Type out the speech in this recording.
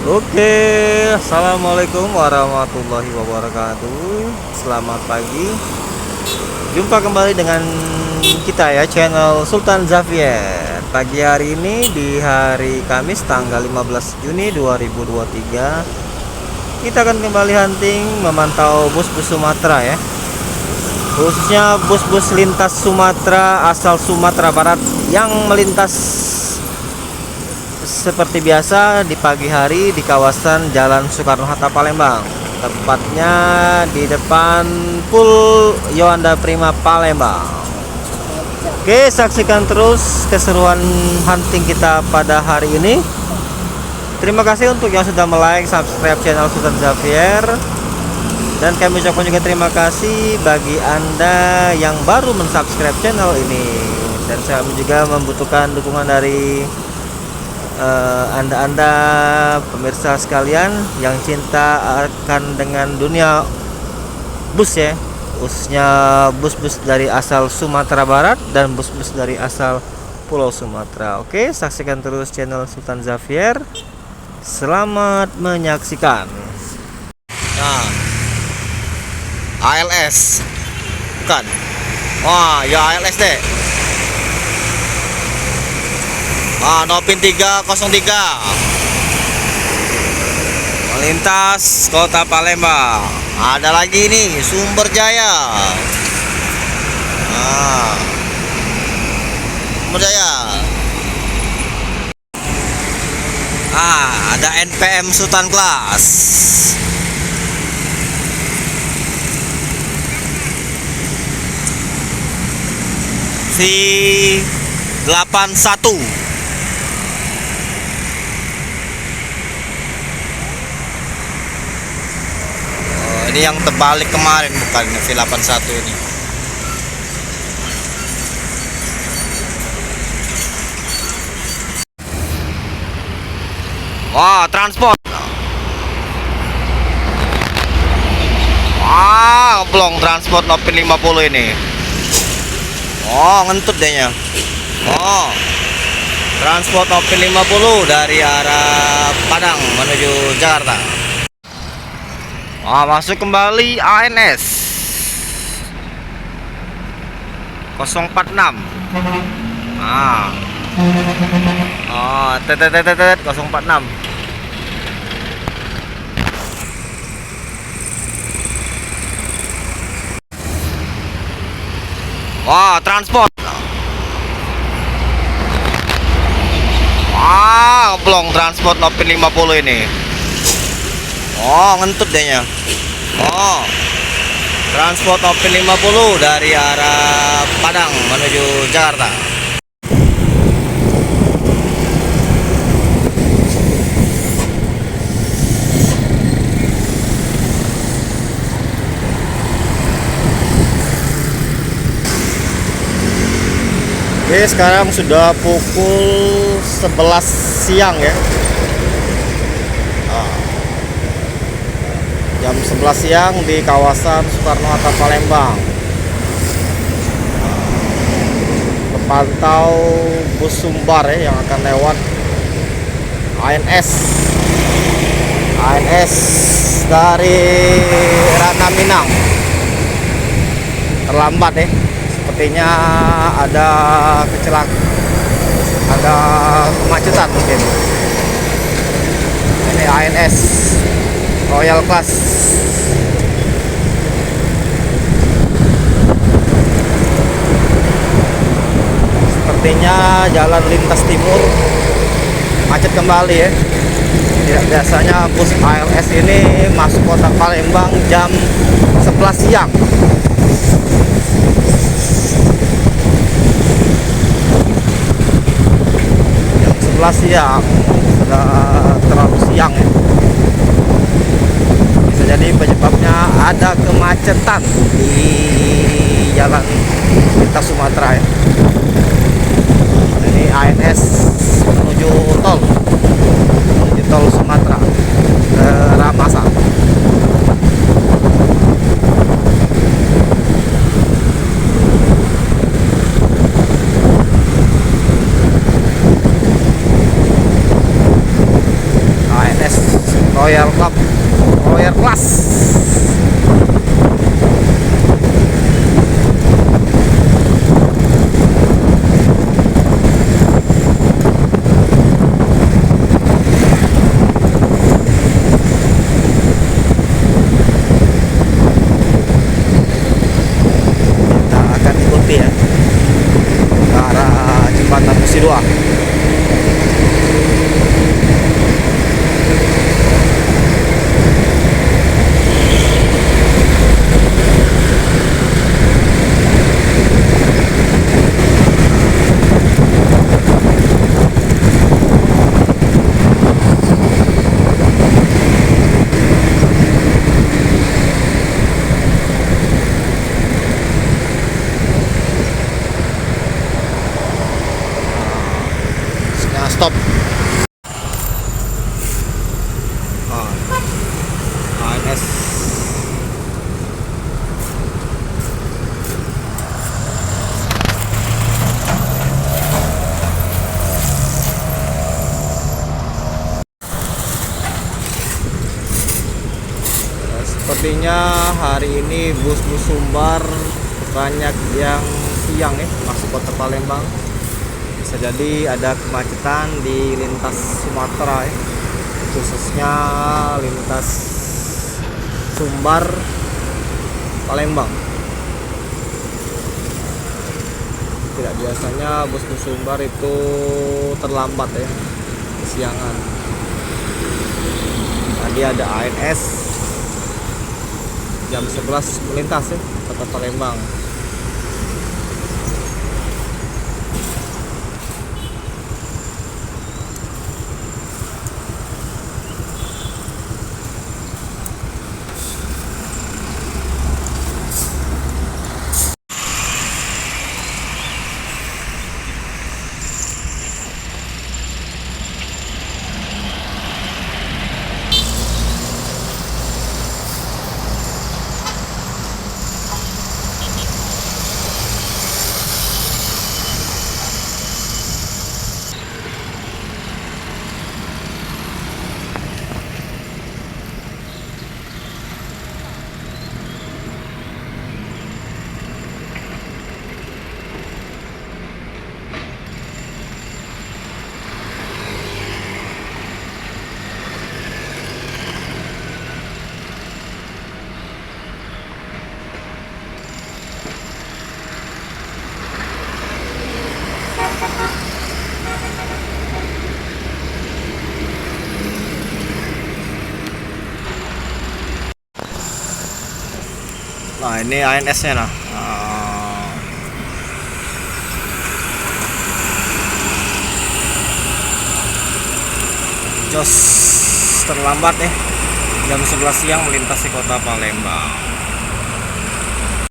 Oke, assalamualaikum warahmatullahi wabarakatuh. Selamat pagi. Jumpa kembali dengan kita ya, channel Sultan Xavier. Pagi hari ini di hari Kamis tanggal 15 Juni 2023, kita akan kembali hunting memantau bus-bus Sumatera ya. Khususnya bus-bus lintas Sumatera asal Sumatera Barat yang melintas seperti biasa di pagi hari di kawasan Jalan Soekarno-Hatta Palembang, tepatnya di depan Pool Yohanda Prima Palembang. Oke, saksikan terus keseruan hunting kita pada hari ini. Terima kasih untuk yang sudah like, subscribe channel Sultan Xavier, dan kami ucapkan juga terima kasih bagi Anda yang baru mensubscribe channel ini. Dan kami juga membutuhkan dukungan dari Anda pemirsa sekalian yang cinta akan dengan dunia bus ya, khususnya bus-bus dari asal Sumatera Barat dan bus-bus dari asal Pulau Sumatera. Oke, saksikan terus channel Sultan Xavier. Selamat menyaksikan. Nah, ALS bukan? Wah, ya ALS deh. Nopin 303 melintas kota Palembang. Ada lagi nih Sumber Jaya. Sumber Jaya. Ada NPM Sultan Class. V81. Ini yang terbalik kemarin, bukan V81 ini. Wah, transport. Blong transport Nopin 50 ini. Ngentut dehnya. Transport Nopin 50 dari arah Padang menuju Jakarta. Masuk kembali ANS 046. Tetet 046. Transport. Blong transport Nopin 50 ini. Ngentut dehnya. Transport Nopin 50 dari arah Padang menuju Jakarta. Oke, sekarang sudah pukul 11 siang ya. Jam 11 siang di kawasan Soekarno-Hatta Palembang. Terpantau bus Sumbar ya yang akan lewat ANS dari Rana Minang. Terlambat ya. Sepertinya ada ada kemacetan mungkin. Ini ANS Royal Class. Sepertinya jalan lintas timur macet kembali ya. Tidak biasanya bus ALS ini masuk kota Palembang jam 11 siang. Jam 11 siang sudah terlalu siang ya. Jadi penyebabnya ada kemacetan di jalan lintas Sumatera ya. Ini ANS menuju tol Sumatera ke Ramasa. ANS Royal Club, Royal Class. Kita akan ikuti ya ke arah jembatan Musi 2. Stop. ANS. Sepertinya hari ini bus-bus Sumbar banyak yang siang ya masuk kota Palembang. Bisa jadi ada kemacetan di lintas Sumatera ya, khususnya lintas Sumbar Palembang. Tidak biasanya bus-bus Sumbar itu terlambat ya kesiangan. Tadi ada ANS jam 11 melintas ya kota Palembang. Nah ini ANS nya nah. Jos terlambat ya jam 11 siang melintasi kota Palembang.